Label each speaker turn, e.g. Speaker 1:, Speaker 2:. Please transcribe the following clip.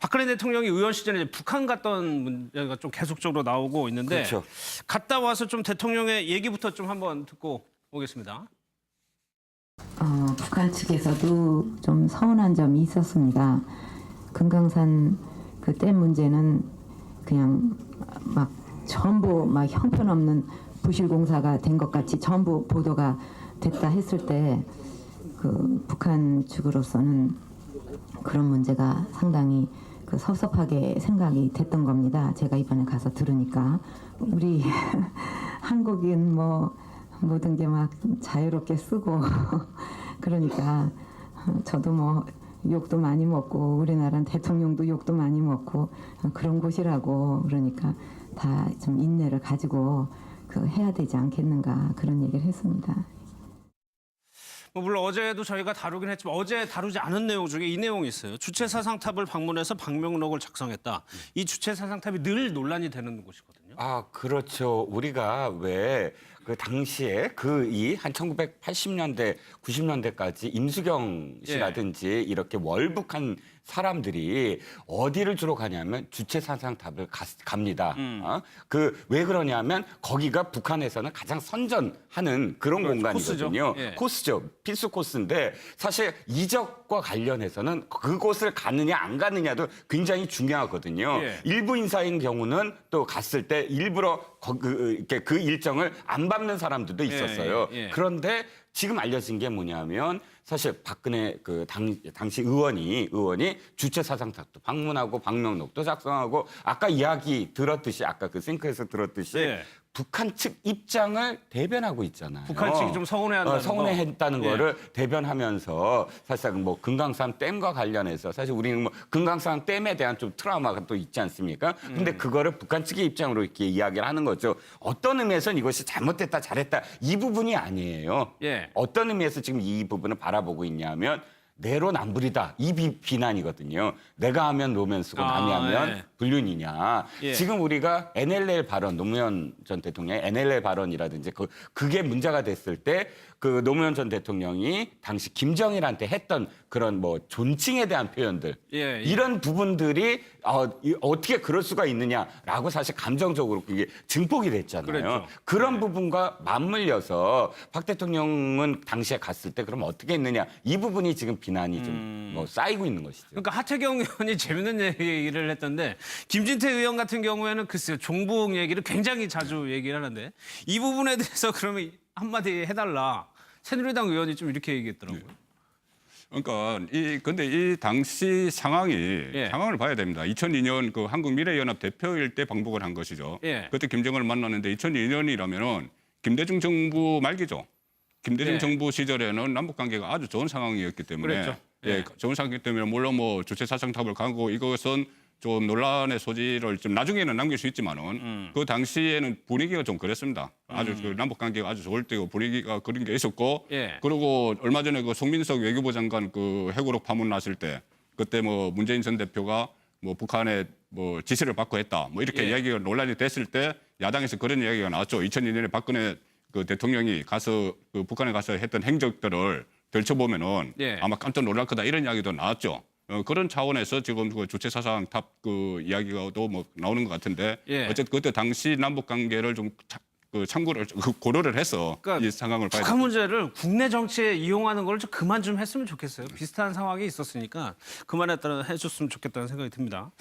Speaker 1: 박근혜 대통령이 의원 시절에 이제 북한 갔던 문제가 좀 계속적으로 나오고 있는데
Speaker 2: 그렇죠.
Speaker 1: 갔다 와서 좀 대통령의 얘기부터 좀 한번 듣고 오겠습니다.
Speaker 3: 북한 측에서도 좀 서운한 점이 있었습니다. 금강산 그 댐 문제는 그냥 막 전부 막 형편없는 부실공사가 된 것 같이 전부 보도가 됐다 했을 때 그 북한 측으로서는 그런 문제가 상당히 그 섭섭하게 생각이 됐던 겁니다. 제가 이번에 가서 들으니까 우리 한국인 뭐 모든 게 막 자유롭게 쓰고 그러니까 저도 뭐 욕도 많이 먹고 우리나라는 대통령도 욕도 많이 먹고 그런 곳이라고 그러니까 다 좀 인내를 가지고 그 해야 되지 않겠는가 그런 얘기를 했습니다.
Speaker 1: 뭐 물론 어제도 저희가 다루긴 했지만 어제 다루지 않은 내용 중에 이 내용이 있어요. 주체사상탑을 방문해서 방명록을 작성했다. 이 주체사상탑이 늘 논란이 되는 곳이거든요.
Speaker 2: 아, 그렇죠. 우리가 왜 그 당시에 그 이 한 1980년대, 90년대까지 임수경 씨라든지 이렇게 월북한 사람들이 어디를 주로 가냐면 주체사상탑을 갑니다. 그 왜 그러냐면 거기가 북한에서는 가장 선전하는 그런
Speaker 1: 그렇죠.
Speaker 2: 공간이거든요.
Speaker 1: 코스죠. 예.
Speaker 2: 코스죠. 필수 코스인데 사실 이적과 관련해서는 그곳을 가느냐 안 가느냐도 굉장히 중요하거든요.
Speaker 1: 예.
Speaker 2: 일부 인사인 경우는 또 갔을 때 일부러 이렇게 그 일정을 안 밟는 사람들도 있었어요.
Speaker 1: 예.
Speaker 2: 그런데 지금 알려진 게 뭐냐면 사실 박근혜 그 당시 의원이 주체사상탑도 방문하고 방명록도 작성하고 아까 이야기 들었듯이 아까 그 싱크에서 들었듯이
Speaker 1: 예.
Speaker 2: 북한 측 입장을 대변하고 있잖아요.
Speaker 1: 북한 측이 좀 서운해한다는
Speaker 2: 서운해했다는
Speaker 1: 거.
Speaker 2: 거를 대변하면서 사실상 뭐 금강산 댐과 관련해서 사실 우리는 뭐 금강산 댐에 대한 좀 트라우마가 또 있지 않습니까? 근데 그거를 북한 측의 입장으로 이렇게 이야기를 하는 거죠. 어떤 의미에서는 이것이 잘못됐다 잘했다 이 부분이 아니에요.
Speaker 1: 예.
Speaker 2: 어떤 의미에서 지금 이 부분을 바라보고 있냐면 내로남불이다 이 비난이거든요. 내가 하면 노무현 쓰고 남이 하면
Speaker 1: 예.
Speaker 2: 불륜이냐.
Speaker 1: 예.
Speaker 2: 지금 우리가 NLL 발언, 노무현 전 대통령의 NLL 발언이라든지 그게 문제가 됐을 때 그 노무현 전 대통령이 당시 김정일한테 했던 그런 뭐 존칭에 대한 표현들
Speaker 1: 예.
Speaker 2: 이런 부분들이 어떻게 그럴 수가 있느냐라고 사실 감정적으로 그게 증폭이 됐잖아요.
Speaker 1: 그랬죠.
Speaker 2: 그런 부분과 맞물려서 박 대통령은 당시에 갔을 때 그럼 어떻게 했느냐 이 부분이 지금 비난이 좀 뭐 쌓이고 있는 것이죠.
Speaker 1: 그러니까 하태경 의원이 재밌는 얘기를 했던데 김진태 의원 같은 경우에는 글쎄요 종북 얘기를 굉장히 자주 얘기를 하는데 이 부분에 대해서 그러면 한마디 해달라. 새누리당 의원이 좀 이렇게 얘기했더라고요.
Speaker 4: 그러니까 근데 이 당시 상황을 봐야 됩니다. 2002년 그 한국미래연합 대표일 때 방북을 한 것이죠.
Speaker 1: 예.
Speaker 4: 그때 김정은을 만났는데 2002년이라면은 김대중 정부 말기죠. 김대중
Speaker 1: 예.
Speaker 4: 정부 시절에는 남북 관계가 아주 좋은 상황이었기 때문에
Speaker 1: 그랬죠.
Speaker 4: 예, 좋은 상황이기 때문에 물론 뭐 주체사상탑을 가고 이것은 좀 논란의 소지를 좀 나중에는 남길 수 있지만은 그 당시에는 분위기가 좀 그랬습니다. 아주 그 남북 관계가 아주 좋을 때고 분위기가 그런 게 있었고
Speaker 1: 예.
Speaker 4: 그리고 얼마 전에 그 송민석 외교부 장관 그 해고록 파문 났을 때 그때 뭐 문재인 전 대표가 뭐 북한에 뭐 지시를 받고 했다 뭐 이렇게
Speaker 1: 예.
Speaker 4: 이야기가 논란이 됐을 때 야당에서 그런 이야기가 나왔죠. 2002년에 박근혜 그 대통령이 가서 그 북한에 가서 했던 행적들을 들춰보면은
Speaker 1: 예.
Speaker 4: 아마 깜짝 놀랄 거다 이런 이야기도 나왔죠. 그런 차원에서 지금 그 주체사상탑 그 이야기가도 뭐 나오는 것 같은데
Speaker 1: 예.
Speaker 4: 어쨌든 그때 당시 남북 관계를 좀 참고를 고려를 해서
Speaker 1: 그러니까
Speaker 4: 이 상황을 봐야
Speaker 1: 북한
Speaker 4: 됩니다.
Speaker 1: 문제를 국내 정치에 이용하는 걸 좀 그만 좀 했으면 좋겠어요. 비슷한 상황이 있었으니까 그만했다는 해줬으면 좋겠다는 생각이 듭니다.